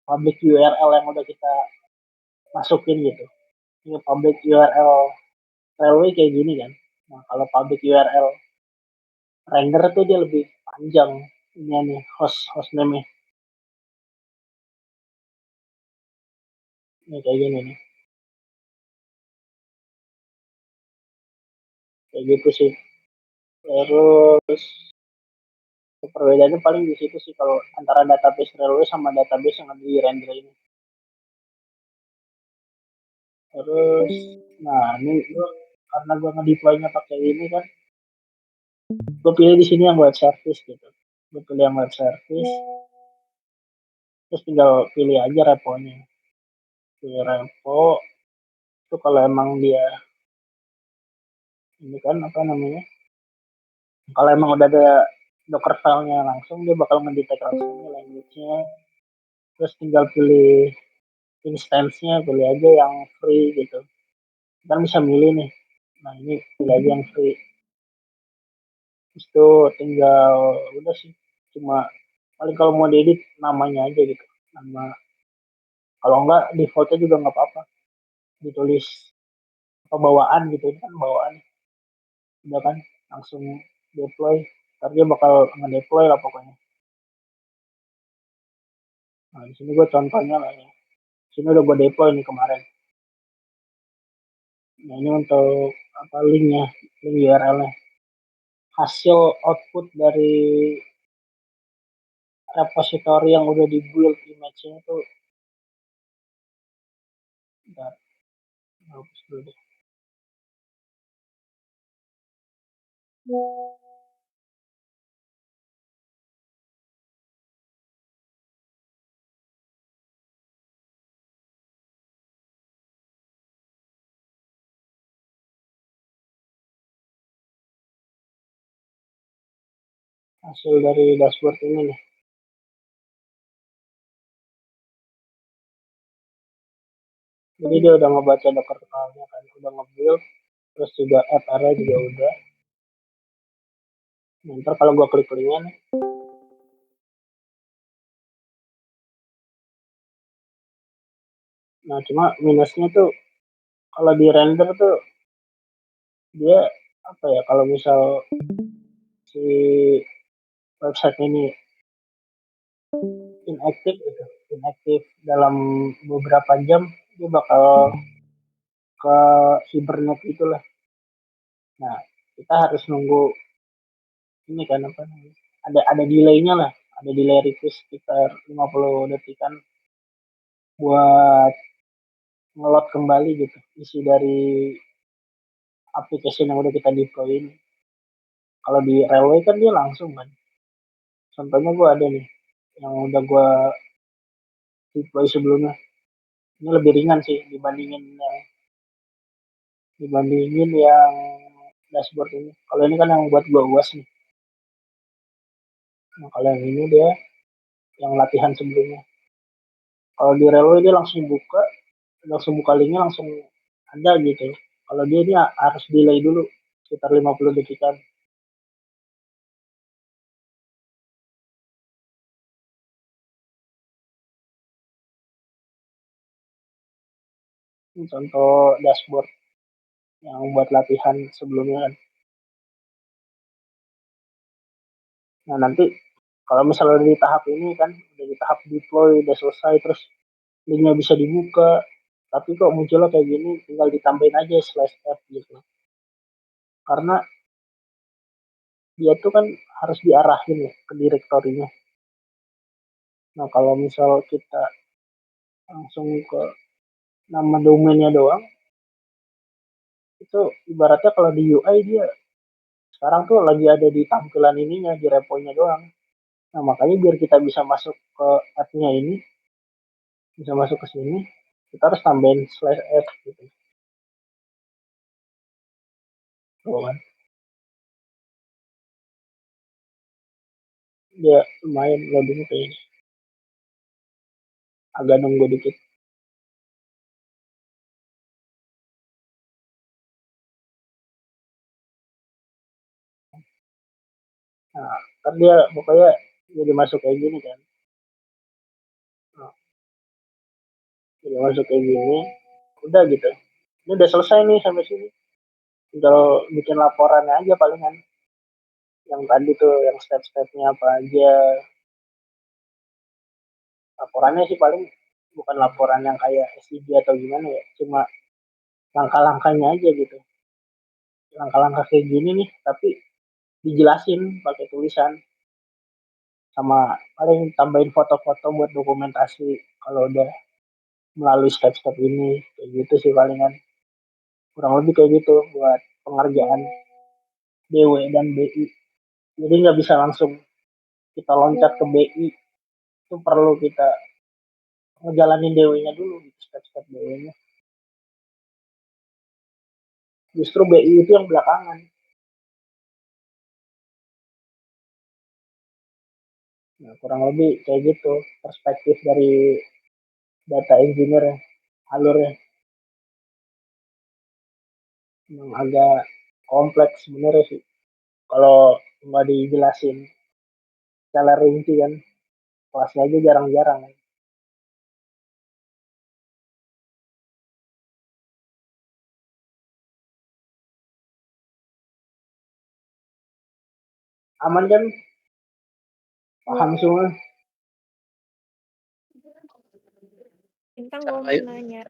public URL yang udah kita masukin gitu. Ini public URL railway kayak gini kan. Nah, kalau public URL render tuh dia lebih panjang. Ini nih host name-nya. Ini kayak gini nih. Kayak gitu sih. Terus perbedaannya paling di situ sih kalau antara database railway sama database yang ada di render ini. Terus, nah ini gua, karena gue ngedeploynya pakai ini kan, gue pilih di sini yang web service gitu. Gue pilih yang web service, terus tinggal pilih aja reponya. Pilih repo, itu kalau emang dia ini kan apa namanya, kalau emang udah ada Docker file-nya langsung dia bakal mendetek langsung language-nya, terus tinggal pilih instance-nya, pilih aja yang free gitu, kan bisa milih nih, nah ini pilih aja yang free. Terus itu tinggal udah sih, cuma paling kalau mau diedit namanya aja gitu, nama, kalau enggak defaultnya juga nggak apa-apa, ditulis apa bawaan gitu, ini kan bawaan udah kan langsung deploy, ntar dia bakal ngedeploy lah pokoknya. Nah di sini gue contohnya lah ya, sini udah gue deploy nih kemarin. Nah ini untuk apa linknya, link URL-nya, hasil output dari repository yang udah di build image-nya itu, bentar, hapus dulu deh. Hasil dari dashboard ini nih, jadi dia udah ngebaca Docker file-nya kan, udah nge-build, terus juga app area juga udah. Nah, ntar kalau gua klik linknya nih, nah cuma minusnya tuh kalau di render tuh dia apa ya, kalau misal si website ini inaktif gitu, inaktif dalam beberapa jam, dia bakal ke hibernate itulah. Nah kita harus nunggu ini kan apa namanya, ada delaynya lah, ada delay request sekitar 50 detikan buat ngelot kembali gitu isi dari aplikasi yang udah kita deploy ini. Kalau di railway kan dia langsung kan, contohnya gue ada nih yang udah gue deploy sebelumnya, ini lebih ringan sih dibandingin yang dashboard ini. Kalau ini kan yang buat gue uas nih, nah kalau yang ini dia yang latihan sebelumnya. Kalau di railway dia langsung buka linknya langsung ada gitu. Kalau dia ini harus delay dulu sekitar 50 detikan. Ini contoh dashboard yang buat latihan sebelumnya kan. Nah nanti kalau misalnya udah di tahap ini kan, udah di tahap deploy, udah selesai, terus linknya bisa dibuka, tapi kok munculnya kayak gini, tinggal ditambahin aja slash f gitu. Karena dia tuh kan harus diarahin ya ke direktorinya. Nah kalau misal kita langsung ke nama domainnya doang, itu ibaratnya kalau di UI dia sekarang tuh lagi ada di tampilan ininya, di reponya doang. Nah makanya biar kita bisa masuk ke app-nya ini, bisa masuk ke sini, kita harus tambahin slash f gitu. Tuh kan. Dia lumayan loading kayaknya, agak nunggu dikit. Nah kan dia pokoknya jadi masuk kayak gini kan. Nah, jadi masuk kayak gini, udah gitu. Ini udah selesai nih sampai sini. Tinggal bikin laporannya aja palingan. Yang tadi tuh, yang step-stepnya apa aja. Laporannya sih paling bukan laporan yang kayak SIG atau gimana ya. Cuma langkah-langkahnya aja gitu. Langkah-langkah kayak gini nih, tapi dijelasin pakai tulisan. Sama paling tambahin foto-foto buat dokumentasi kalau udah melalui step-step ini. Kayak gitu sih palingan. Kurang lebih kayak gitu buat pengerjaan DW dan BI. Jadi nggak bisa langsung kita loncat ke BI, itu perlu kita ngejalanin DW-nya dulu gitu, step-step DW-nya. Justru BI itu yang belakangan. Nah, kurang lebih kayak gitu perspektif dari data engineer alurnya. Memang agak kompleks sebenarnya sih kalau nggak dijelasin secara rinci kan, kelasnya aja jarang-jarang. Aman kan, paham Iya, semua. Bintang gue mau Cara nanya.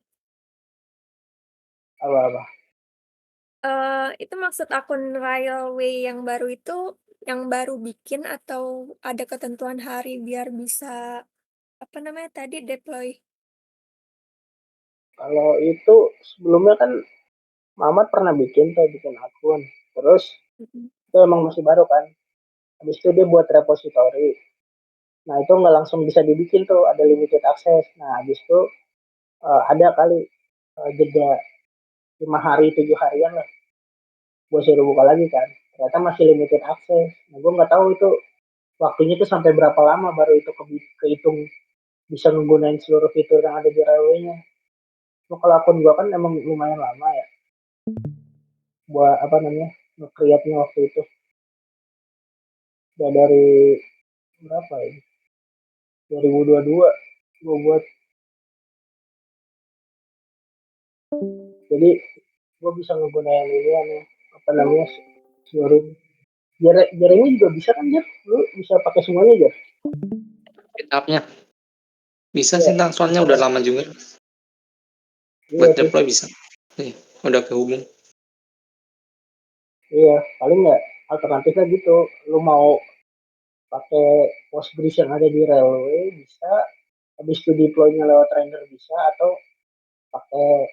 Apa-apa. Itu maksud akun Railway yang baru itu yang baru bikin atau ada ketentuan hari biar bisa apa namanya tadi deploy? Kalau itu sebelumnya kan Mamat pernah bikin akun, terus Mm-mm. itu emang masih baru kan, habis itu dia buat repository. Nah itu nggak langsung bisa dibikin tuh, ada limited access. Nah habis itu ada kali jeda 5 hari 7 harian lah, gue suruh buka lagi kan, ternyata masih limited access. Nah gue nggak tahu itu waktunya tuh sampai berapa lama baru itu kehitung bisa menggunakan seluruh fitur yang ada di railway-nya. Cuma kalau akun gue kan emang lumayan lama ya, buat apa namanya, nge-create-nya waktu itu udah dari berapa ya, 2022 gue buat. Jadi gue bisa ngegunain ini nih, apa namanya, seluruh jaringnya juga bisa kan, Jar? Lu bisa pakai semuanya, Jar? setupnya bisa Iya, sih Tang, soalnya udah lama juga iya buat tuh. deploy bisa. Nih, udah kehubung. Iya, paling nggak alternatifnya gitu. Lu mau pakai Postgres yang ada di Railway bisa, habis itu deploy-nya lewat render bisa, atau pakai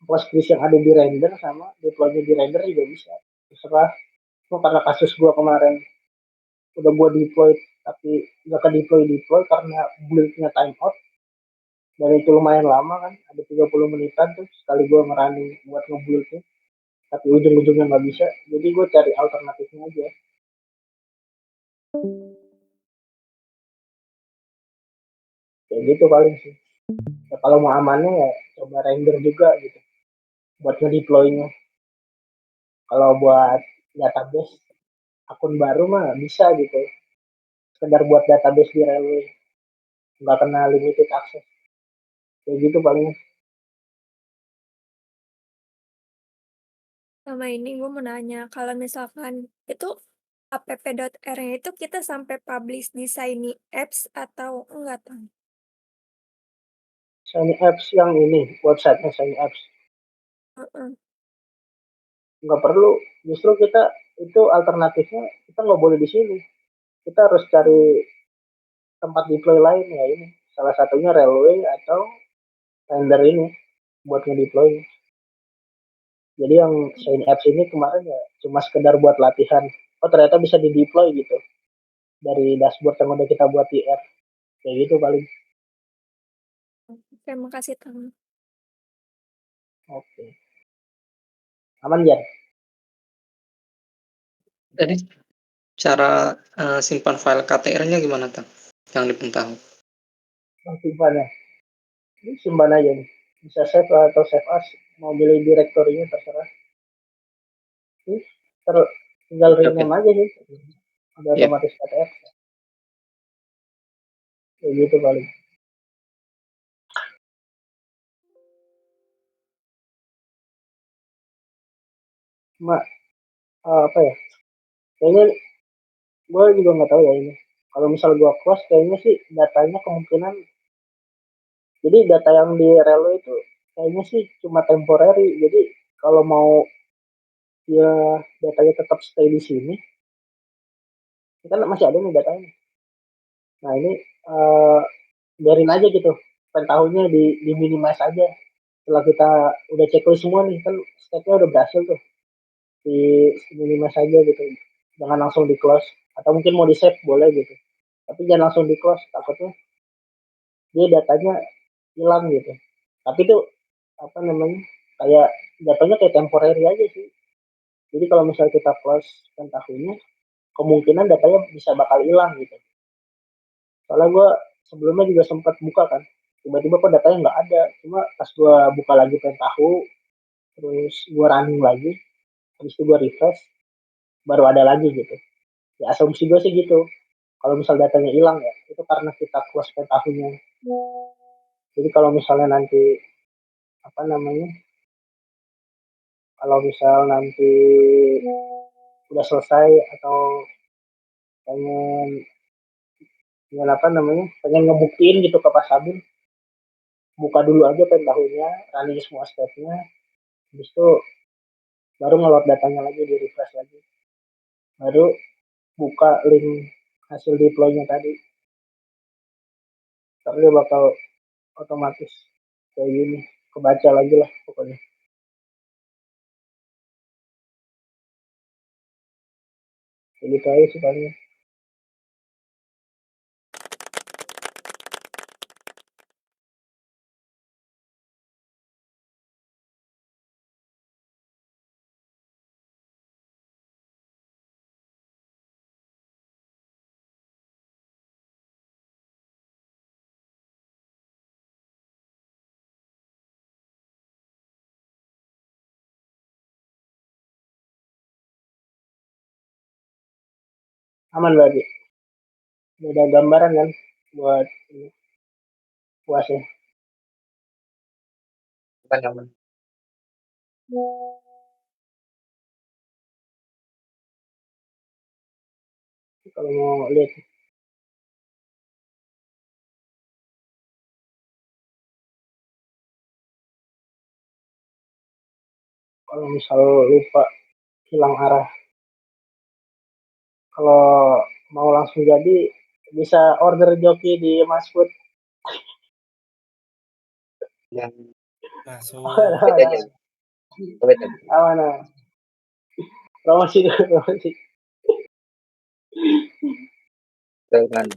Postgres yang ada di render sama deploy-nya di render juga bisa. Terserah. Cuma karena kasus gua kemarin udah gua deploy tapi nggak ke deploy karena build-nya time out, dan itu lumayan lama kan, ada 30 menitan tuh sekali gua ngerunning buat nge-build-nya, tapi ujung-ujungnya nggak bisa, jadi gue cari alternatifnya aja. Kayak gitu paling sih ya, kalau mau amannya ya coba render juga gitu buat ngedeploy-nya. Kalau buat database akun baru mah bisa gitu, sekedar buat database di railway, nggak kena limited access, kayak gitu paling. Sama ini gue mau nanya kalau misalkan itu app.r-nya itu kita sampai publish di Shiny Apps atau enggak tuh? Shiny Apps yang ini, websitenya Shiny Apps, Heeh. nggak perlu. Justru kita itu alternatifnya, kita nggak boleh di sini, kita harus cari Oh, tempat deploy lain ya, ini salah satunya railway atau render ini buat ngedeploy. Jadi yang Shiny Apps ini kemarin ya cuma sekedar buat latihan, oh ternyata bisa di deploy gitu dari dashboard yang udah kita buat di app, kayak gitu paling. terima kasih Tang. Oke, aman ya. Jadi cara simpan file KTR-nya gimana Tang? Yang di Pentaho. Simpan ya, ini simpan aja nih, bisa save atau save as, mau pilih direktorinya terserah. Ini tinggal Oke, rename aja sih, udah ya. otomatis KTF, kayak gitu paling. Cuma apa ya, kayaknya gue juga nggak tahu ya ini, kalau misal gue close kayaknya sih datanya kemungkinan, jadi data yang di relo itu kayaknya sih cuma temporary, jadi kalau mau ya datanya tetap stay di sini, kan masih ada nih datanya. Nah ini uh, biarin aja gitu, pentahunnya di minimize aja. Setelah kita udah checklist semua nih kan, stepnya udah berhasil tuh, di minimize aja gitu, jangan langsung di close, atau mungkin mau di save boleh gitu, tapi jangan langsung di close, takutnya dia datanya hilang gitu. Tapi tuh apa namanya, kayak jatuhnya kayak temporary aja sih. Jadi kalau misalnya kita close pentahunya, kemungkinan datanya bisa bakal hilang gitu. Soalnya gue sebelumnya juga sempat buka kan, tiba-tiba kok datanya nggak ada. Cuma pas gue buka lagi pentahu, terus gue running lagi, habis itu gue refresh, baru ada lagi gitu. Ya asumsi gue sih gitu. Kalau misal datanya hilang ya, itu karena kita close pentahunya. Jadi kalau misalnya nanti apa namanya, kalau misal nanti udah selesai atau pengen pengen apa namanya, pengen ngebuktiin gitu ke Pak Sabun, buka dulu aja pentahunya, running semua stepnya, habis itu baru ngeload datanya lagi, di refresh lagi, baru buka link hasil deploynya tadi, tapi dia bakal otomatis kayak gini, kebaca lagi lah pokoknya. Jadi kayak sih paling. Aman berarti, udah ada gambaran kan buat ini, puasnya. Bukan aman. Kalau mau lihat, kalau misal lupa, hilang arah, kalau mau langsung jadi bisa order joki di Mas Food. Yang Masuk. bedanya beda. Aman. Promosi dulu, promosi. Dengan